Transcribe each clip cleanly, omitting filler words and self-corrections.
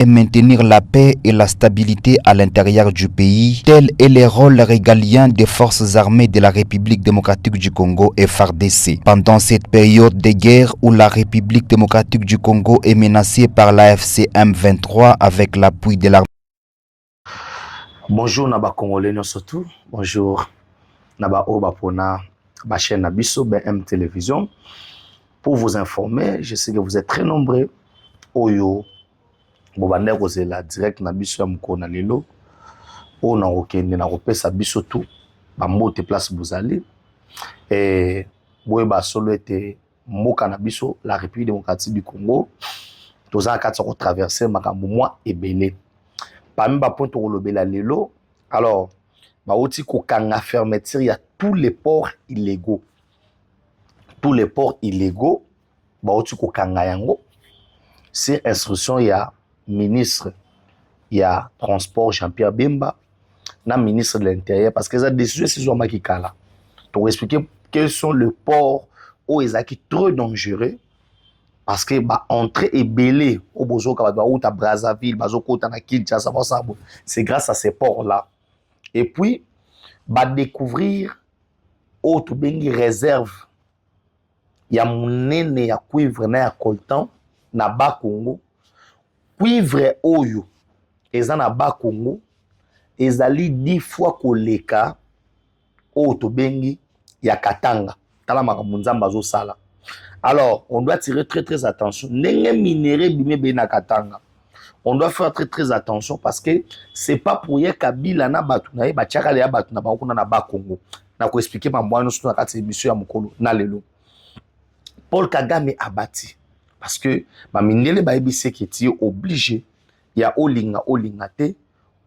et maintenir la paix et la stabilité à l'intérieur du pays. Tel est le rôle régalien des forces armées de la République démocratique du Congo FARDC. Pendant cette période de guerre où la République démocratique du Congo est menacée par l'AFC M23 avec l'appui de l'armée. Bonjour Naba Congolais surtout. Bonjour Naba Obapona, ma chaîne Nabiso BM Télévision. Pour vous informer, je sais que vous êtes très nombreux. Oyo, Bobande Rosela, direct Nabiso Mkona Lilo. O na okende na kopesa biso tout. Bambote place Bouzali. Et Boye Basolo était Moka Nabiso, la République démocratique du Congo. Tous en quatre sont traversés Makamboumoi et Belé. Parmi les points de la Lelo, alors, il y a fermeture, il y a tous les ports illégaux. Tous les ports illégaux, c'est instruction, il y a ministre, il y a transport Jean-Pierre Bemba, il y a ministre de l'Intérieur, parce que ça décidé c'est sur Makikala. Pour expliquer quels sont les ports où ils sont trop dangereux. Parce que entrée et belé au bozo à Brazzaville, c'est grâce à ces ports là. Et puis découvrir autre bengi réserve. Il y a monene ya cuivre na ya coltan na bas Congo. Cuivre oyo eza na bas Congo ezali 10 fois koleka autre bengi ya Katanga. Tala makambo nzamba zo sala. Alors, on doit tirer très attention. On doit faire très attention parce que c'est pas pour y Kabila na batu na ba tchaka le batu na ba kuna na ba Congo. Na ko expliquer ma moi nous na kati émission ya mokolo na lelo. Paul Kagame a bâti parce que ba mindele ba ebise keti obligé ya olinga te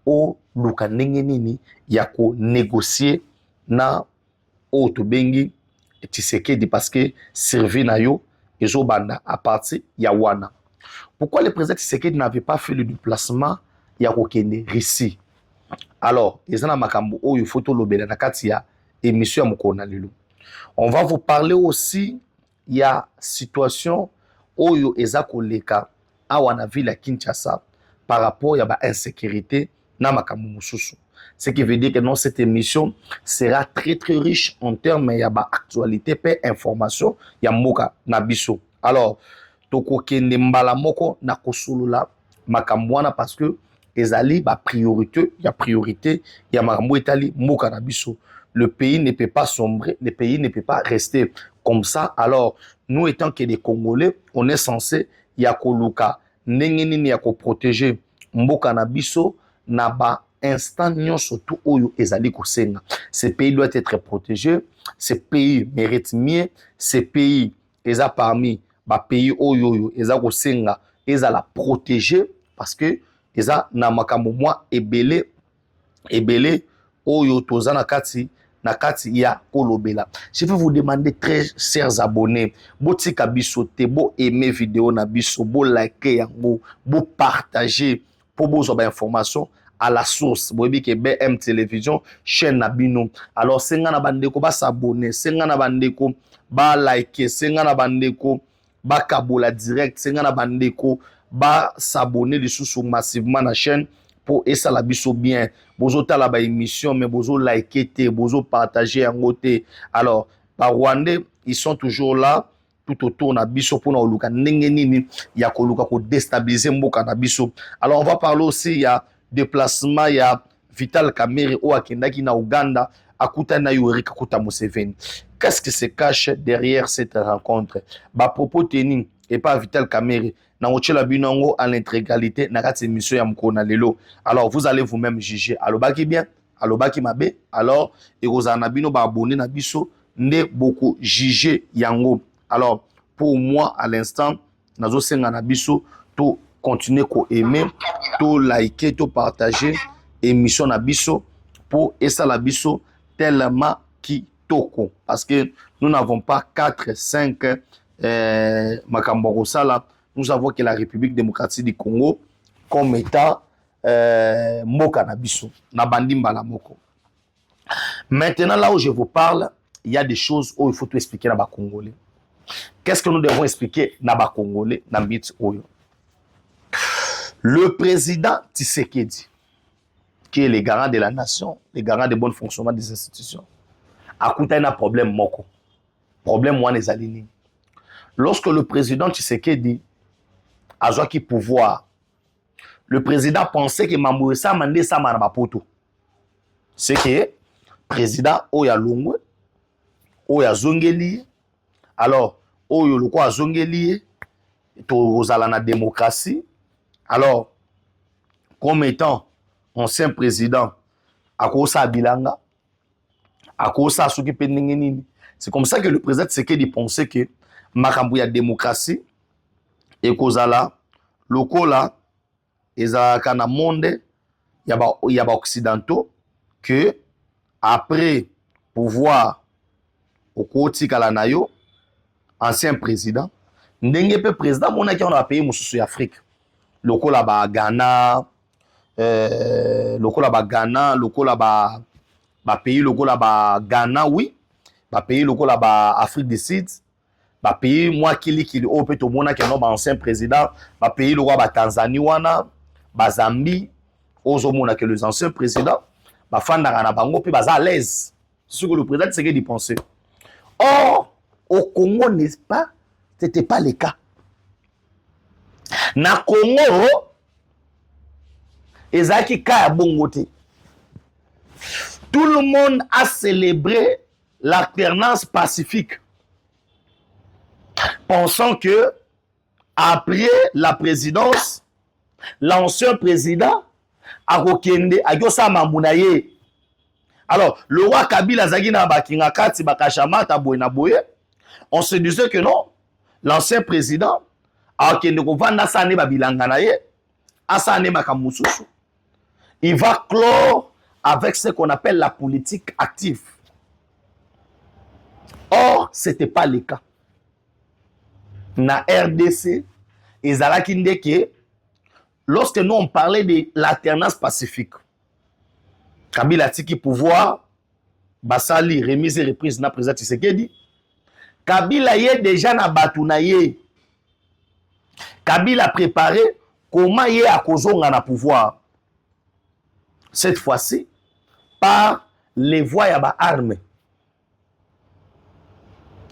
o luka ndenge nini ya ko négocier na auto bengi Tshisekedi parce que servi na yo ezobanda à partir ya wana. Pourquoi le président Tshisekedi n'avait pas fait le déplacement ya kokende Russie? Alors, ezana makambo oyo photo lobela na kati ya émission ya mokona lelo. On va vous parler aussi ya situation oyo eza koleka awa na ville ya Kinshasa par rapport ya ba insécurité na makambo mususu. Ce qui veut dire que non, cette émission sera très riche en termes de actualité et information ya moka nabiso. Alors, toko kende mbala moko na kosulula makamwana parce que ezali ba priorité ya makambo etali moka nabiso. Le pays ne peut pas sombrer, le pays ne peut pas rester comme ça. Alors, nous étant que des Congolais, on est censé ya koluka ndenge nini ya ko protéger mboka nabiso na ba instant surtout oyo ezali kosenga. Ce pays doit être protégé. Ce pays mérite mieux. Ce pays est parmi les pays oyo eza kosenga ezala protéger parce que eza na makambo mwa ebele oyo toza na kati ya kolobela. Je vais vous demander très chers abonnés, botika biso te, bo aimer vidéo na biso, bo liker yango, bo partager pour besoin d'informations à la source. Vous voyez que BM Télévision, chaîne Nabino. Alors, senga na bandeko ba s'abonner, senga na bandeko ba liker, senga na bandeko ba kabola direct, senga na bandeko ba s'abonner les sous massivement na chaîne pour essa la biso bien. Bozo tala ba émission, mais bozo liker te, bozo partager en côté. Alors, par Rwandais, ils sont toujours là tout autour na biso pour na oluka ndenge nini ya koluka ko déstabiliser mboka na biso. Alors on va parler aussi ya déplacement ya Vital Kamerhe ou akendaki na Uganda akuta na Yoweri Kaguta Museveni. Qu'est-ce qui se cache derrière cette rencontre? Ba propos tenu et pas Vital Kamerhe na ochela binongo à l'intégralité na kati émission ya mkona lelo. Alors vous allez vous-même juger. Alobaki bien, alobaki mabe. Alors ekozana bino ba abonné na biso nde beaucoup juger yango. Alors, pour moi, à l'instant, nazo senga na biso, to continuer ko aimer, to liker, to partager émission na biso pour essa la biso tellement kitoko. Parce que nous n'avons pas 4, 5 makambo sala. Nous savons que la République démocratique du Congo comme état moka na biso, na bandimba la moko. Maintenant, là où je vous parle, il y a des choses où il faut tout expliquer à bas Congolais. Qu'est-ce que nous devons expliquer à bas Congolais dans Oyo? Le président Tshisekedi, qui est le garant de la nation, le garant de bon fonctionnement des institutions, a eu un problème moko. Problème moi les alignés. Lorsque le président Tshisekedi a joué pouvoir, le président pensait que Mamouessa mandé ça marabapoto. C'est que le président Oya Longwe, Oya Zongeli, alors Oyo Loko a Zongeli, Tozala na démocratie. Alors, comme étant ancien président, à cause de Bilanga, à cause de Souki Peningeni, c'est comme ça que le président Tshisekedi pensait que Makambu ya démocratie et Kozala, Lokola, et Zakana monde, il y a occidentaux que après pouvoir au côté Kalanayo, ancien président, ndenge pe président mona qui on a payé mususu Afrique. Lokola ba Ghana, lokola ba Ghana, lokola ba pays lokola ba Ghana, oui, ba pays lokola ba Afrique du Sud, ba pays moi qui au peut mona qui on a ancien président, ba pays lokola ba Tanzanie wana, ba Zambie, ozo mona que les anciens présidents, ba fanda na bango pe baza à l'aise. C'est ce que le président c'est qu'il pensait. Or, au Congo, n'est-ce pas, c'était pas le cas. Na Congo, ezaki ka bongote. Tout le monde a célébré l'alternance pacifique, pensant que après la présidence, l'ancien président a Rokende a Yosa Mamounaye. Alors, le roi Kabila Zagina Bakinga Kati Bakashamata Boye, on se disait que non, l'ancien président a Kendovanda Sane Babilanganaye, Asane Makamususu, il va clore avec ce qu'on appelle la politique active. Or, ce n'était pas le cas. Na RDC, Ezalaki Ndeke, lorsque nous on parlait de l'alternance pacifique, Kabila tiki pouvoir, Basali remise et reprise na président Tshisekedi, Kabila yé déjà na Batounaye. Kabila préparé comment yé a kozonga na pouvoir. Cette fois-ci, par les voies ya ba armes.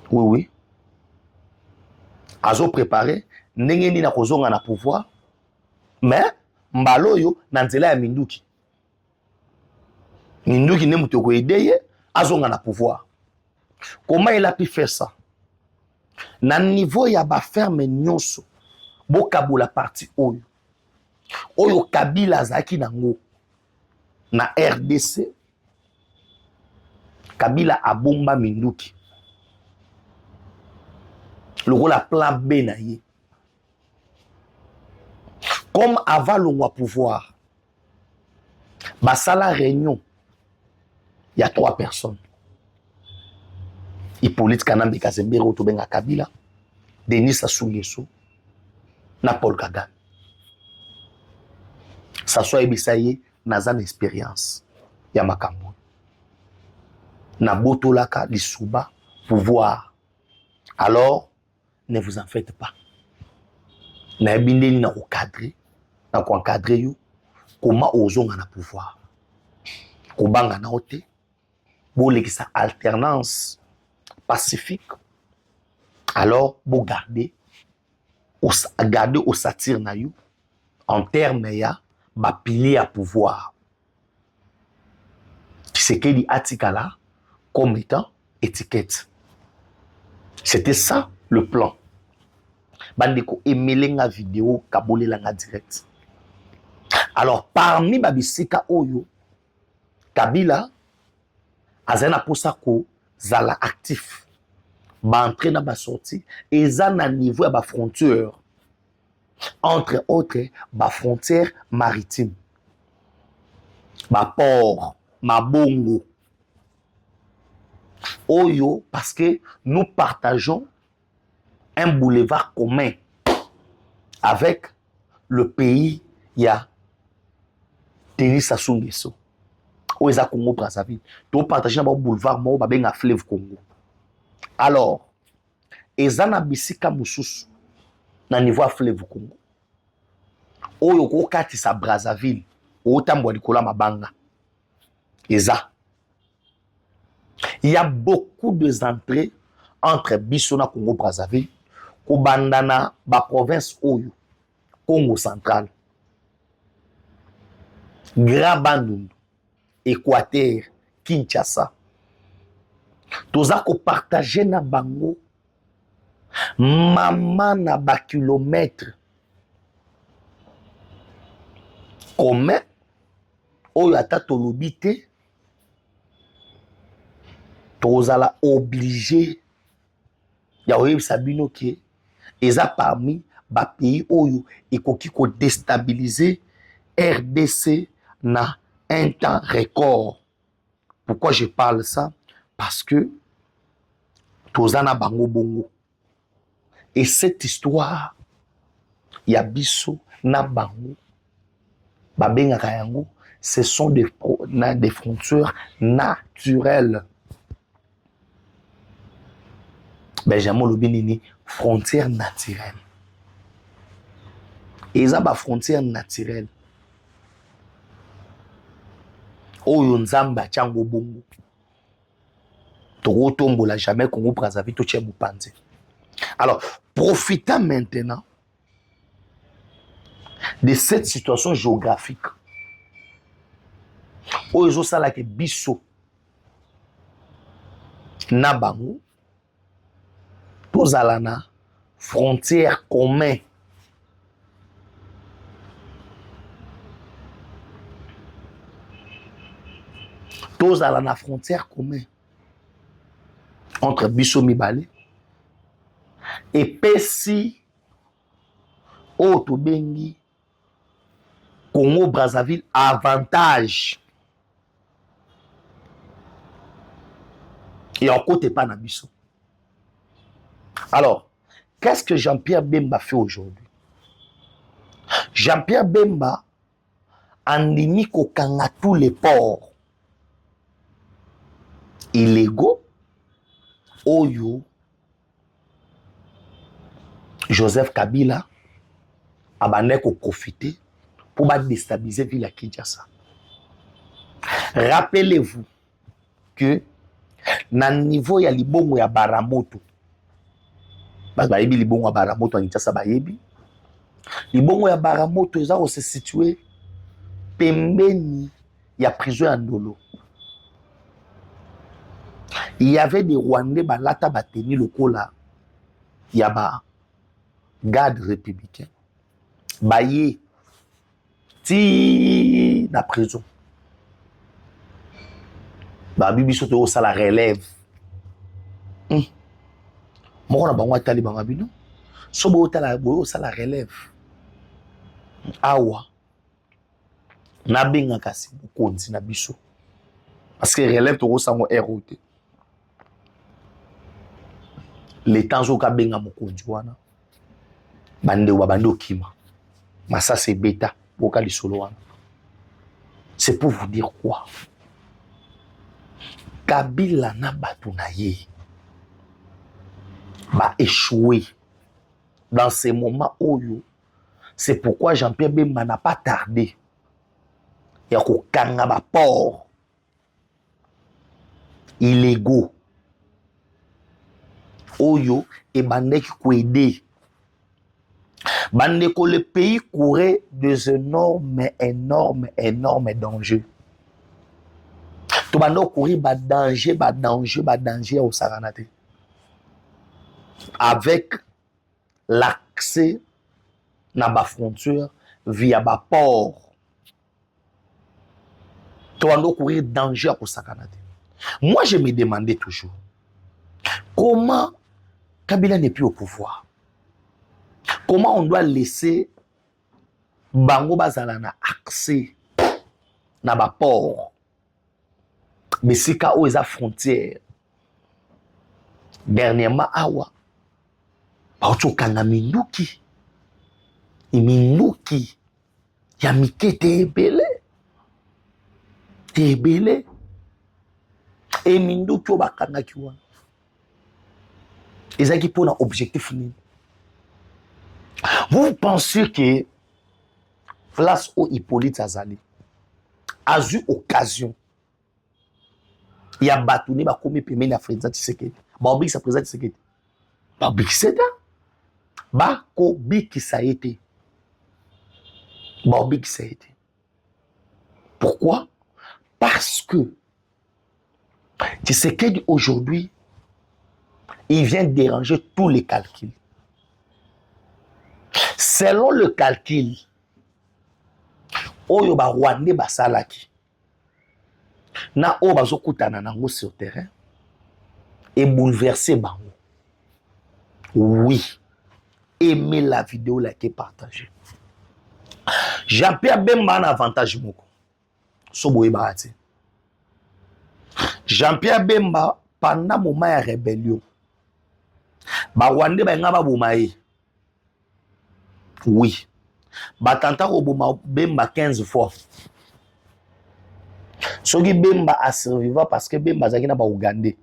Oui, oui. Azo préparé, nengeni na kozonga na pouvoir, mais mbaloyo na nzela ya Minduki. Minduki ne mutoko edeye, azonga na pouvoir. Comment il a pu faire ça? Na niveau ya ba ferme nyonso, bokabu la partie oyo. Oyo Kabila zaki nango. Na RDC, Kabila abomba Minduki. Le rôle a plan B na ye. Comme avant le roi pouvoir, basala réunion, il y a 3 personnes. Hippolyte Kanambe Kazembere Otobenga Kabila, Denis Sassou Nguesso, na Paul Kagame. Sassou Ebisaye naza na expérience ya makambo. Na botolaka lisuba pouvoir. Alors, ne vous en faites pas. Na ebindeli na encadrer, na encadrer yo comment ozonga na pouvoir. Kobanga na ote, bolekisa alternance pacifique. Alors, vous gardez au satire na yo en termes ya ba pilier à pouvoir. C'est qu'il dit atikala comme étant étiquette. C'était ça le plan. Bandeko emelenga vidéo kabole langa direct. Alors parmi babisika oyo Kabila azana posa ko zala actif. Ba entrer na ba sorti et zana niveau ya ba frontière. Entre autres, ba frontière maritime. Ba port, mabongo. Oyo parce que nous partageons un boulevard commun avec le pays ya Denis Sassou Nguesso. Oeza Congo Brazzaville. Nous partageons un boulevard mo ba benga fleuve Congo. Alors, ezana bisika mususu na niveau fleuve Congo. oyo kokatisa Brazzaville otambwa likola mabanga eza. Il y a beaucoup de entrées entre biso na Congo Brazzaville kobandana ba province oyo Congo central, Grand Bandundu, Équateur, Kinshasa. Toza ko partager na bango mama na ba kilomètre commun oyo ata tolobi te tozala obligé ya oyebisa bino ke eza parmi ba pays oyo ekoki ko déstabiliser RDC na un temps record. Pourquoi je parle ça? Parce que tozana bango bongo. Et cette histoire ya biso na bango babengaka yango, ce sont des frontières naturelles. Benjamin Lobinini, frontières naturelles. Et ça, ba frontières naturelles. Oyo nzamba chango bongo. Toko tombola jamais Congo Brazzaville to tche bupanze. Alors, profitant maintenant de cette situation géographique. Oyo sala ke biso na bango tozala na frontière commun. Tozala na frontière commun entre biso mibale et pesi o to bengi Congo Brazzaville avantage. Et en côté pas na biso. Alors, qu'est-ce que Jean-Pierre Bemba fait aujourd'hui? Jean-Pierre Bemba andimi kokanga tous les ports illégaux oyo Joseph Kabila abandé ko profiter pour déstabiliser ville à Kinshasa. Rappelez-vous que na niveau ya libongo ya Baramoto, bayebi libongo ya Baramoto à Kinshasa bayebi, libongo ya Baramoto eza ko se situer pembeni ya prison ya Ndolo. Il y avait des Rwandais balata bateni lokola ya ba garde républicain baye ti na prison. Ba bibi soto au sala relève. Moko na bango atali bango bino. Sobo otala boyo sala relève. Awa. Na benga kasi konzi na biso. Parce que relève to sango ROT. Les temps au kabenga mokonzi wana. Bande wa bande okima. Massa c'est bêta boka lisolo wana. C'est pour vous dire quoi? Kabila na batu na ye ba échoué dans ces moments oyo. C'est pourquoi Jean-Pierre Bemba n'a pas tardé ya ko kanga ba port illégaux oyo et bandeki ko aider bandeko. Le pays courait des énormes dangers. Tout le monde courir danger au Saranate. Avec l'accès à la frontière via le port. Tout le monde courir danger au Saranate. Moi, je me demandais toujours comment Kabila n'est plus au pouvoir. Comment on doit laisser Bango Bazalana accès à la port. Mais c'est quand on est à frontière. Dernièrement, awa. Paucho kanga minduki. Minduki. Ya mike tebele. Tebele. Et minduki obakanga kiwa. Et ça qui pour un objectif. Vous pensez que place où Hippolyte Azali a eu occasion. Il y a batouné ba komi pemé na président Tshisekedi. Ba obi sa président Tshisekedi. Ba obi c'est ba ko bi qui ça a été. Ba obi qui ça a été. Pourquoi? Parce que Tshisekedi aujourd'hui il vient déranger tous les calculs. Selon le calcul, oyo ba Rwandais basalaki na o bazokutana nango sur terrain et bouleverser bango. Oui, aimez la vidéo, likez, partagez. Jean-Pierre Bemba a un avantage moko. Soboye barati. Jean-Pierre Bemba pendant moment ya rébellion. Ba Rwandais ba ngaba bomaye. Oui. Batanta roboma Bemba 15 fois. Soki Bemba a survécu parce que Bemba zaki na ba Ougandais.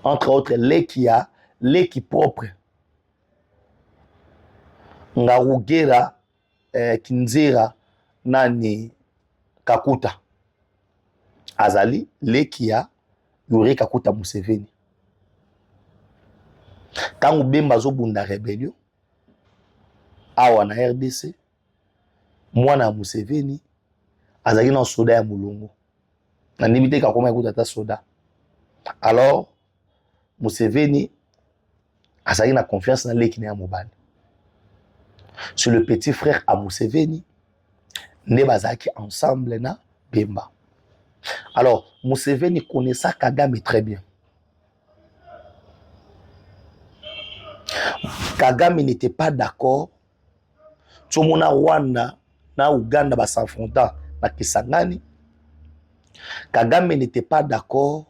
Entre autres, les qui propre. Ngarugera, Kinzera, Nani, Kakuta. Azali, les qui a Yuri Kakuta Museveni. Quand Bemba zo bunda rébellion, awa na RDC, mwana Museveni, azali na soda ya mulungu. Na nimite kakoma ekuta ta soda. Alors, Museveni azali na confiance na leki na ya mobali. C'est le petit frère à Museveni, ne bazaki ensemble na Bemba. Alors, Museveni connaissait Kagame très bien. Kagame n'était pas d'accord. Tout le monde Rwanda, na Ouganda ba s'affronta na Kisangani. Kagame n'était pas d'accord.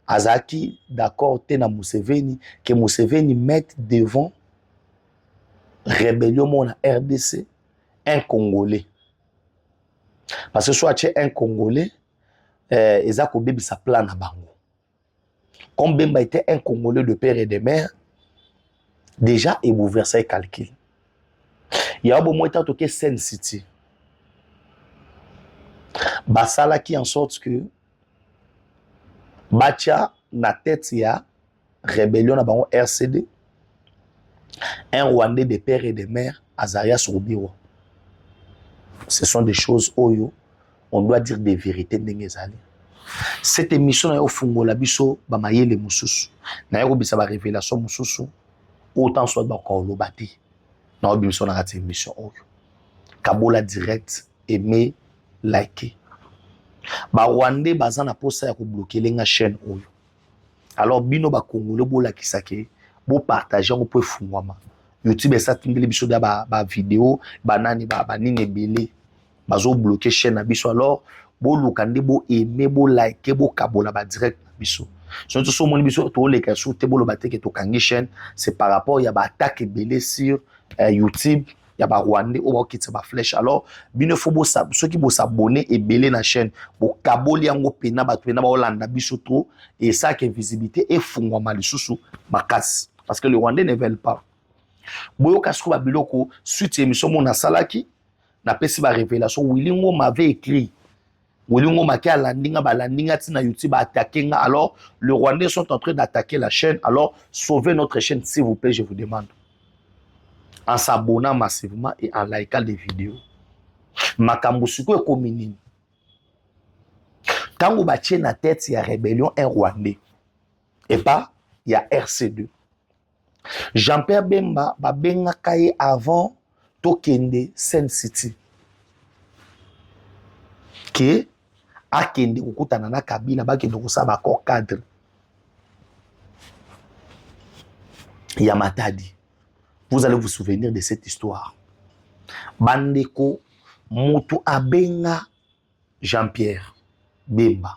Azaki d'accord na Museveni que Museveni mette devant rébellion na RDC un Congolais. Parce que soit un Congolais, Ezako Bebi sa plan na bango. Comme Bemba était un Congolais de père et de mère, déjà il bouleversait calcul. Il y a un moment où il y a Sen City. Basala qui en sorte que Bacha na tête ya rébellion na bango RCD, un Rwandais de père et de mère, Azarias Rubiwa. Ce sont des choses oyo, on doit dire des vérités n'engezali. Cette émission na yo fungola biso ba mayele mususu. Na yo bisa ba révélation mususu, autant soit ba ko lobati. Na yo biso na cette émission oyo. Kabola direct, aimer, liker. Ba Rwandais bazana posa ya ko bloquer lenga chaîne oyo. Alors bino ba Congolais bo la kisake, bo partager on peut fungwama. YouTube ça tindeli biso da ba vidéo, ba nani ba nini belé. Bazo bloquer chaîne na biso alors bo lukande bo aimer bo liker bo kabola ba direct na biso. Surtout so moni biso to le ka sou te bo lo bateke to kangi chaîne, c'est par rapport ya ba attaque belé sur YouTube. Ya ba Rwandais ou ba kitsa ba flèche alors bino fo bo sa ceux qui bo s'abonner et belé na chaîne bo kaboli yango pena ba pena ba olanda biso trop et ça que visibilité et fungwa malisusu makasi parce que les Rwandais ne veulent pas boyo kasiko ba biloko suite émission mon salaki na pesi ba révélation Willingo m'avait écrit Willingo maki alandinga ba landinga tina YouTube attaquer nga alors les Rwandais sont en train d'attaquer la chaîne alors sauvez notre chaîne s'il vous plaît je vous demande en s'abonnant massivement et en likant les vidéos. Makambo siko e kominini. Tango batie na tête ya rébellion un Rwandais. Et pas il y a RC2. Jean-Pierre Bemba ba benga kaye avant tokende Sen City. Ke akende kokutana na Kabila ba kende kosaba corps cadre. Ya Matadi. Vous allez vous souvenir de cette histoire. Bandeko Mutu abenga Jean-Pierre Bemba.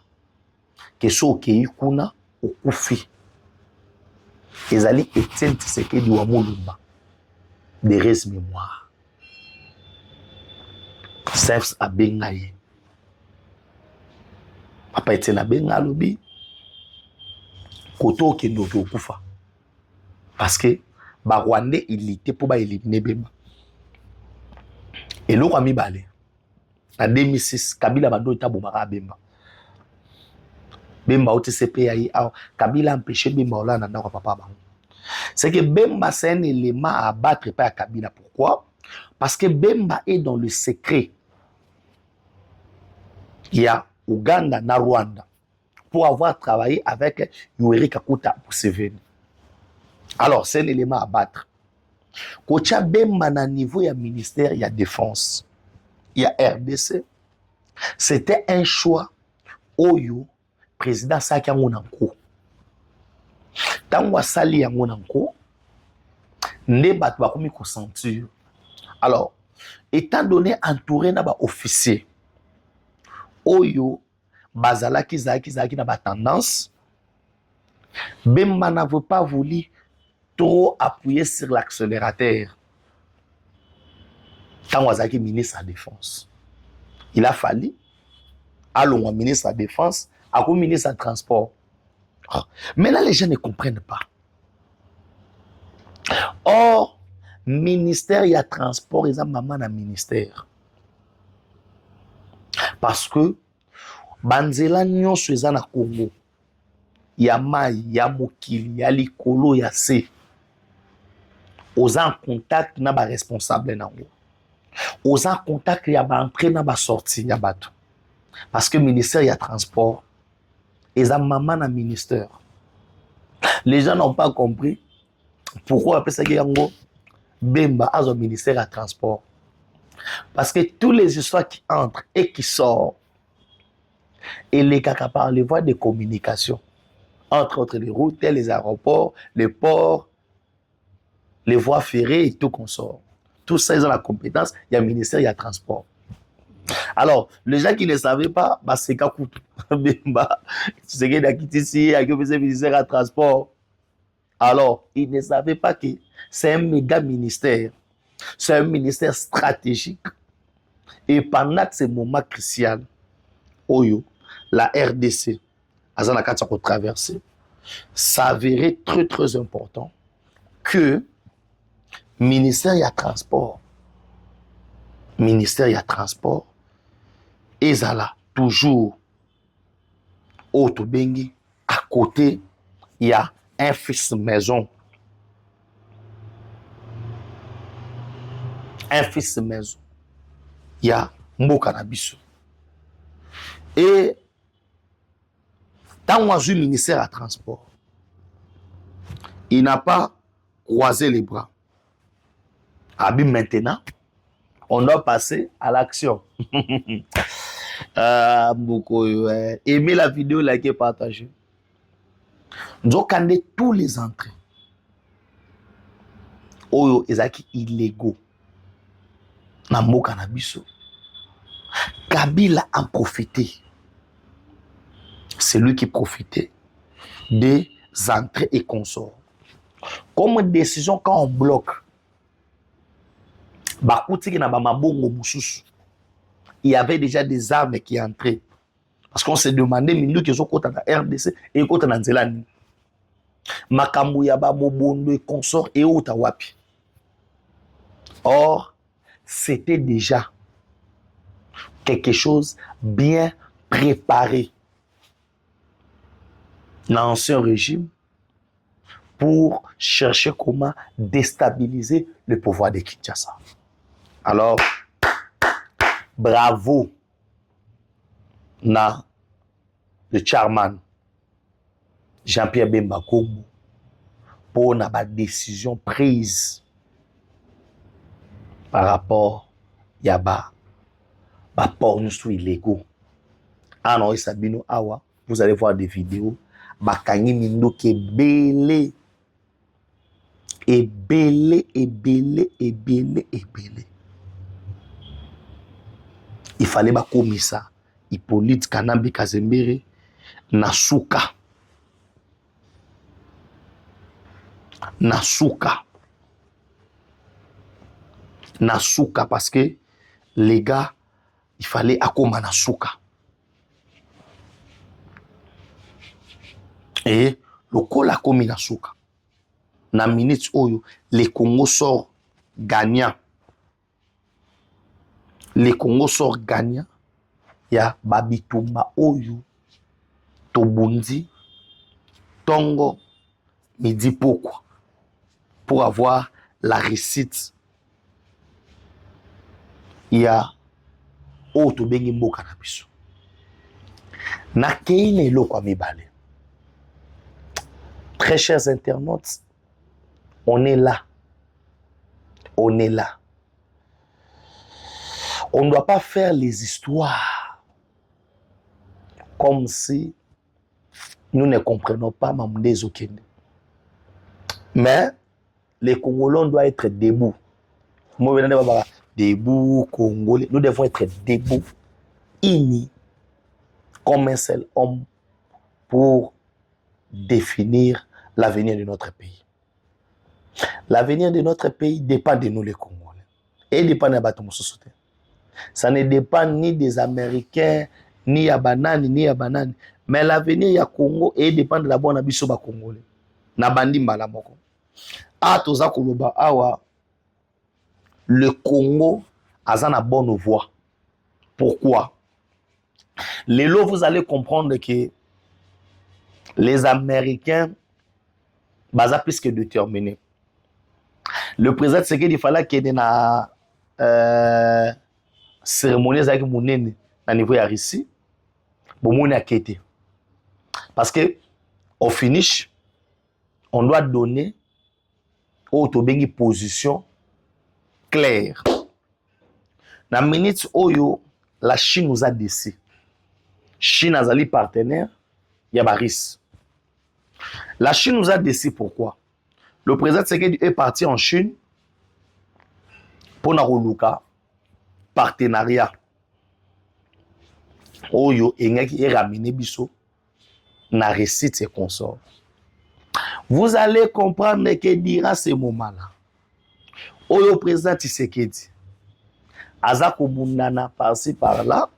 Keso okei kuna okufi. Ezali Etienne Tshisekedi wa Mulumba. De res mémoire. Sefs abenga ye. Papa Etienne abenga lobi. Koto okendo okufa. Parce que ba Rwandais il était pour ba éliminer Bemba. Et l'autre ami balé. En 2006, Kabila Bando est à Boumara Bemba. Bemba au TCPAI, Kabila a empêché Bemba là dans le papa. C'est que Bemba c'est un élément à abattre par Kabila. Pourquoi? Parce que Bemba est dans le secret. Il y a Ouganda, na Rwanda, pour avoir travaillé avec Yoweri Kaguta Museveni. Alors, c'est un élément à battre. Quand il y a Bemba na niveau, il y a ministère, il y a défense, il y a RDC. C'était un choix. Oyo, président Saki Amonanko. Tant Sali Amonanko, ne bat pas comme consentir. Alors, étant donné entouré d'officiers, officier, Oyo, Bazalaki Zaki na ba tendance, Bemba n'avait pas voulu trop appuyer sur l'accélérateur. Tant Wazaki ministre de la Défense. Il a fallu, allons, ministre de la Défense, à ministre de Transport. Mais là, les gens ne comprennent pas. Or, ministère, il y a transport, il y a maman dans le ministère. Parce que, Banzela nyon sweza na Congo, il y a Maï, il y a Mokili, il y a Likolo, il y a C. Aux en contact, il y a des responsables. Aux en contact, il y a des entrées, il y a des sorties, il y a des. Parce que le ministère, il y a transport. Et ça, maman dans le ministère. Les gens n'ont pas compris pourquoi après ça, il y a Bemba a un ministère à transport. Parce que toutes les histoires qui entrent et qui sortent, et les caca par les voies de communication, entre autres les routes, les aéroports, les ports, les voies ferrées et tout qu'on sort. Tout ça, ils ont la compétence. Il y a un ministère, il y a transport. Alors, les gens qui ne savaient pas, bah, c'est Kakou. C'est qu'il y a quitté ici, il y a un ministère à transport. Alors, ils ne savaient pas que c'est un méga ministère. C'est un ministère stratégique. Et pendant ces moments cruciaux, Oyo, la RDC, Azanaka Tsako traversé, s'avérait très très important que ministère il y a transport, et Zala toujours au Tobengi, à côté il y a un fils maison. Il y a Mokanabiso. Et dans le ministère à transport, il n'a pas croisé les bras. Maintenant, on doit passer à l'action. Aimez la vidéo, likez, partagez. Nous avons tous les entrées. Oyo ezaki illégaux. Na mboka na biso. Kabila en profité. C'est lui qui profitait des entrées et consorts. Comme décision quand on bloque, il y avait déjà des armes qui entraient. Parce qu'on s'est demandé, mais nous qui sommes contre la RDC et contre la Nzélani. Makambu yaba mobondo et consorts et Otawapi. Or, c'était déjà quelque chose bien préparé dans l'ancien régime pour chercher comment déstabiliser le pouvoir de Kinshasa. Alors, bravo na le chairman Jean-Pierre Bemba Kombo pour la décision prise par rapport à ba port nous illégaux. Ah non, Sabino Awa, vous allez voir des vidéos. Bakangi mindo qui belé. Il fallait bakomisa Hippolyte Kanambi Kazembere Nasuka parce que les gars, il fallait akoma Nasuka. Et le col a commis Nasuka. Na minute oyo, les Congo sort gagnant. le Congo sort gagnant. Il y a Babitumba Oyo, Tobundi, Tongo, Midi pourquoi? Pour avoir la réussite. Il y a Oto Bengi Mboka na biso. Na keine eloko mibale. Très chers internautes, on est là. On est là. On ne doit pas faire les histoires comme si nous ne comprenons pas Mamouné Zokende. Mais les Congolais doivent être debout. Debout, Congolais. Nous devons être debout, unis, comme un seul homme pour définir l'avenir de notre pays. L'avenir de notre pays dépend de nous les Congolais. Et dépend de Bato Moussouté. Ça ne dépend ni des Américains, ni à Banane, ni à Banane. Mais l'avenir du Congo dépend de la bonne abisso ba Congolais. Na bandi mbala moko. Ah, toza koloba awa. Le Congo a la bonne voie. Pourquoi? Lélo, vous allez comprendre que les Américains, baza plus que déterminés. Le président Tshisekedi, il fallait qu'il y ait une cérémonie avec Mounene à niveau de Russie. Bon, a quitté. Parce que au finish, on doit donner au Tobengi position claire. Dans la minute où la Chine nous a décidé. Chine a zali partenaire, il y a Baris. La Chine nous a décidé pourquoi? Le président Tshisekedi est parti en Chine pour Naruluka partenariat. Oyo engaki est ramené biso na récite et consort. Vous allez comprendre que durant ce moment-là, Oyo président Tshisekedi Azako Bundana par-ci par-là,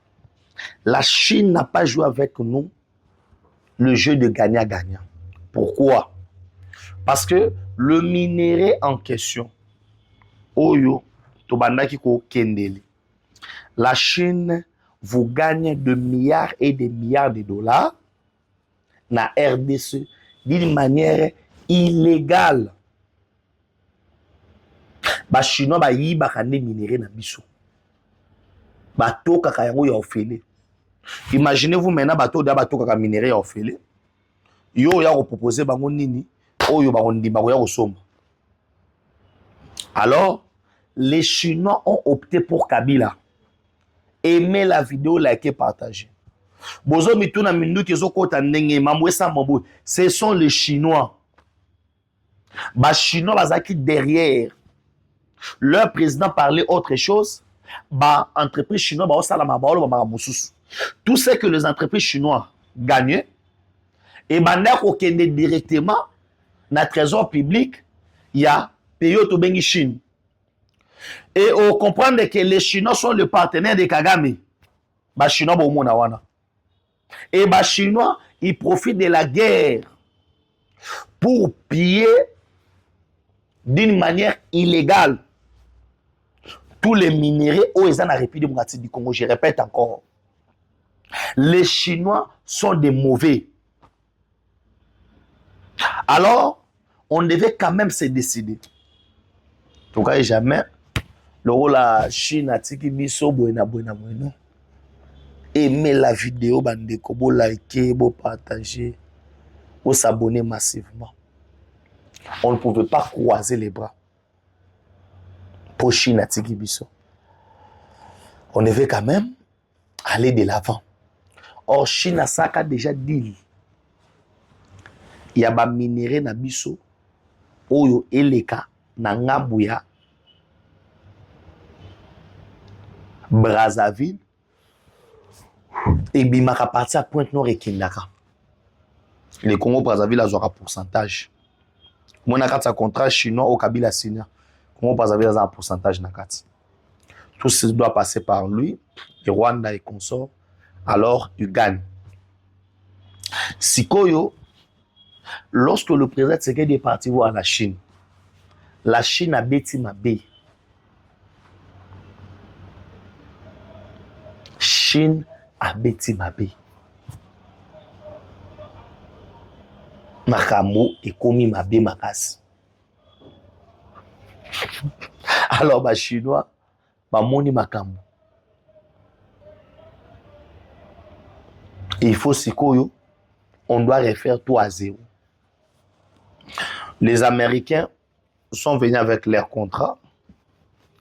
la Chine n'a pas joué avec nous le jeu de gagnant-gagnant. Pourquoi? Parce que le minerai en question, Oyo, Tobandaki ko Kendeli, la Chine vous gagne de milliards et des milliards de dollars na RDC d'une manière illégale. Ba Chinois ba yiba kande minerai na biso. Bateau kaka yango ya ofele. Imaginez-vous maintenant bateau da bateau kaka minerai ya ofele. Yo ya ko proposer bango nini oyo ba ndimba ko ya ko somba. Alors les Chinois ont opté pour Kabila. Aimez la vidéo, likez, partagez. Bozo mituna mindu kezo kota ndenge mamwesa mambo. Ce sont les Chinois. Ba Chinois bazaki derrière. Leur président parlait autre chose. Bah, entreprises chinois, bah, tout ce que les entreprises chinois gagnaient, et bah, directement dans le trésor public, il y a pays Tobengi Chine. Et on comprend que les Chinois sont le partenaire de Kagame. Bah, Chinois, bah, wana. Et bah, Chinois, ils profitent de la guerre pour piller d'une manière illégale tous les minéraux aux dans la République démocratique du Congo. Je répète encore. Les Chinois sont des mauvais. Alors, on devait quand même se décider. En tout cas, jamais le rôle de la Chine a tiki biso buena. Aimez la vidéo, bandeko, bo liker, bo partager, bo s'abonner massivement. On ne pouvait pas croiser les bras. Pour Chine, on devait quand même aller de l'avant. Or, Chine a déjà dit il y a des minéraux na biso oyo eleka na ngambuya Brazzaville et bimaka parti à Pointe-Nord et Kindaka. Le Congo Brazzaville a un pourcentage. Moi, na un contrat chinois au Kabila signé. Congo Brazzaville a un pourcentage na kati. Tout ce doit passer par lui, le Rwanda et consort. Alors, il gagne. Sikoyo, lorsque le président Tshisekedi est parti voir la Chine a bêti ma bé. Chine abeti mabe. Makambo ekomi mabe makasi. Alors ba chinois ba moni makambo. Et il faut sikoyo on doit refaire tout à zéro. Les Américains sont venus avec leur contrat.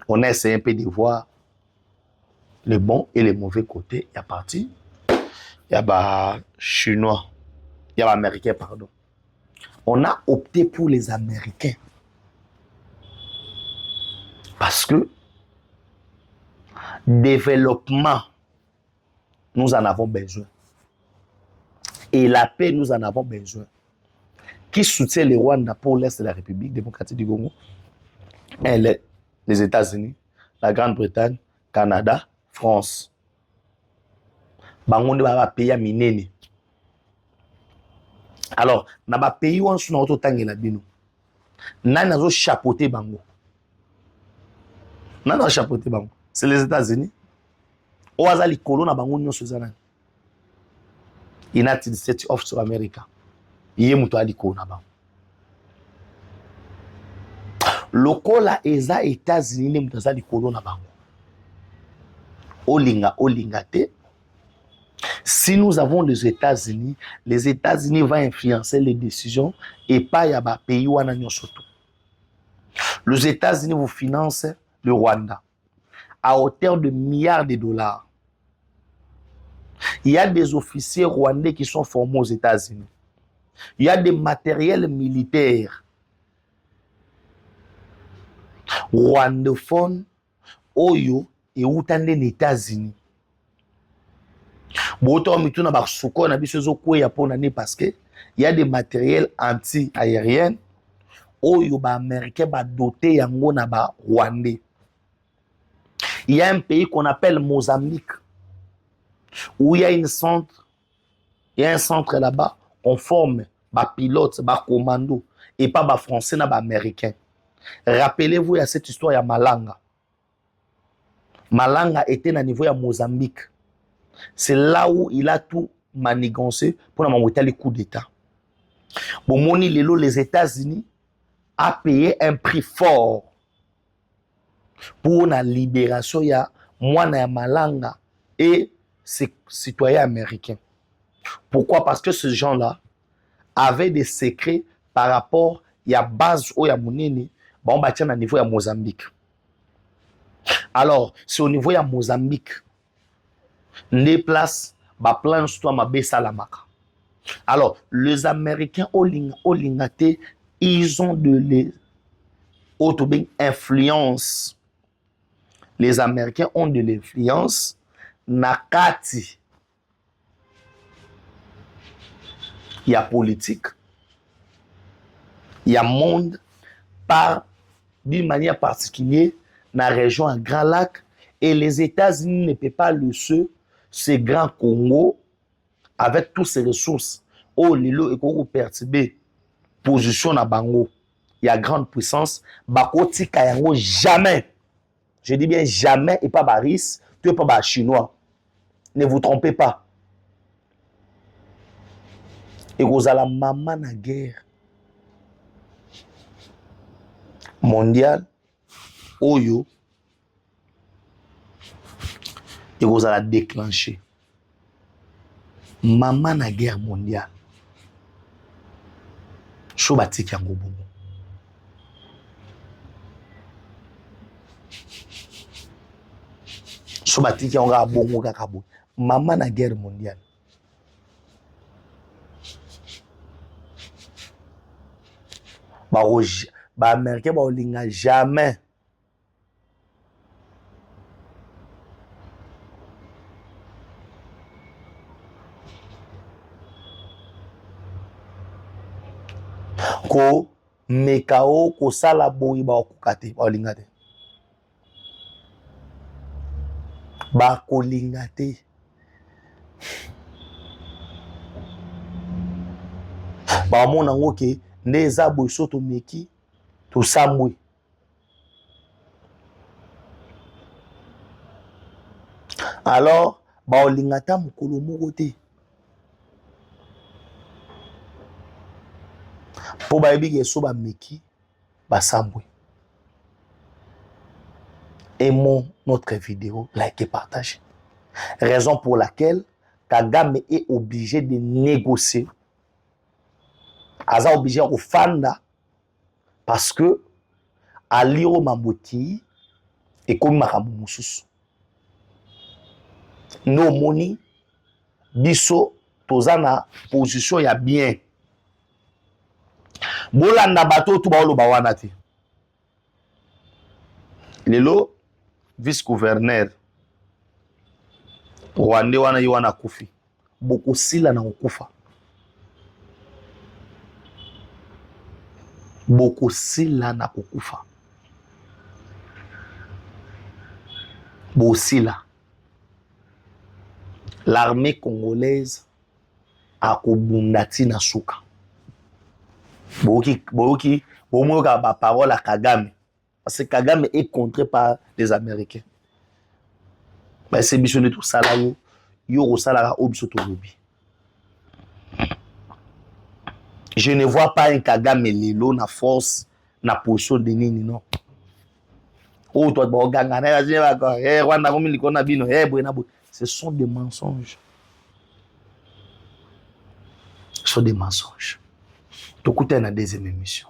On a essayé un peu de voir les bons et les mauvais côtés. Il y a parti. Il y a bah chinois. Il y a américains, pardon. On a opté pour les Américains. Parce que développement, nous en avons besoin. Et la paix, nous en avons besoin. Qui soutient le Rwanda pour l'Est de la République démocratique du Congo? Les États-Unis, la Grande-Bretagne, Canada, France. Bangonde va payer à minene. Alors, na ba pays où on sous notre tangue la bino. Nan nazo chapeauté bango. Nan nazo chapeauté bango. C'est les États-Unis. Oaza li kolo na bango nyo suzana. United States of America. Iye muto ali kolo na bango. Lokola eza États-Unis ne muto azali kolo na bango. Olinga te. Si nous avons les États-Unis vont influencer les décisions et pas yaba pays wana nyosoto. Les États-Unis vous financent le Rwanda à hauteur de milliards de dollars. Il y a des officiers rwandais qui sont formés aux États-Unis. Il y a des matériels militaires rwandophones oyo et outande les États-Unis. Parce que il y a des matériels anti-aériens oyo ba américain ba doté yango na ba rwandais. Il y a un pays qu'on appelle Mozambique où il y a un centre là-bas, on forme ba pilote, ba commando et pas ba français na ba américain. Rappelez-vous il y a cette histoire ya Malanga. Malanga était à niveau ya Mozambique. C'est là où il a tout manigancé pour m'envoyer les coups d'État. Bon, moni lelo les États-Unis a payé un prix fort pour la libération ya mwana ya Malanga et ses citoyens américains. Pourquoi? Parce que ces gens-là avaient des secrets par rapport à base au ya monene, bon bah tiens à niveau ya Mozambique. Alors, c'est au niveau ya Mozambique. Les places, ba plan soit ma salamaka. Alors, les Américains olingate, ils ont de l'influence. Les Américains ont de l'influence. Nakati. Il y a politique. Il y a monde par d'une manière particulière dans la région à Grand Lac. Et les États-Unis ne peuvent pas le ce grand Congo avec toutes ses ressources. Oh, lilo et Congo perturbé position à Bango. Il y a grande puissance. Bakoti Kayango jamais. Je dis bien jamais et pas Baris, tu es pas Bar chinois. Ne vous trompez pas. Et vous allez maman na guerre mondiale. Oyo. Et vous allez déclencher. Maman na guerre mondiale. Chobati Kiango Bongo. Chobati Kiango Bongo Kakabo. Maman na guerre mondiale. Ba Américain ba olinga jamais. Ko mekao ko sala boyi ba okukate ba olingate ba kolingate ba mona ngoke neza boyi soto meki to samwe. Alors baolinga ta mokolo moko te mpo bayebi ke so bameki basambwe. Aimons notre vidéo, like et partage. Raison pour laquelle Kagame est obligé de négocier. Aza obligé de fanda parce que aliro mamboti et comme makambo mususu. No moni biso tozana position ya bien. Bolanda bato tu baolo bawana te. Lelo vice-gouverneur Rwanda wana yi wana kufi. Boko sila na okufa. Boko sila na okufa. Bosila. L'armée congolaise a kobundati na suka. Boki ba parole à Kagame. Parce que Kagame est contré par les Américains. Mais c'est mission de tout ça là, yo salara obiso to lobi. Je ne vois pas un Kagame lelo na force na position de nini non. Oh toi ba ganga na ya ba Rwanda komi likona bino bwena bo. Ce sont des mensonges. Ce sont des mensonges. Tokute na deuxième émission.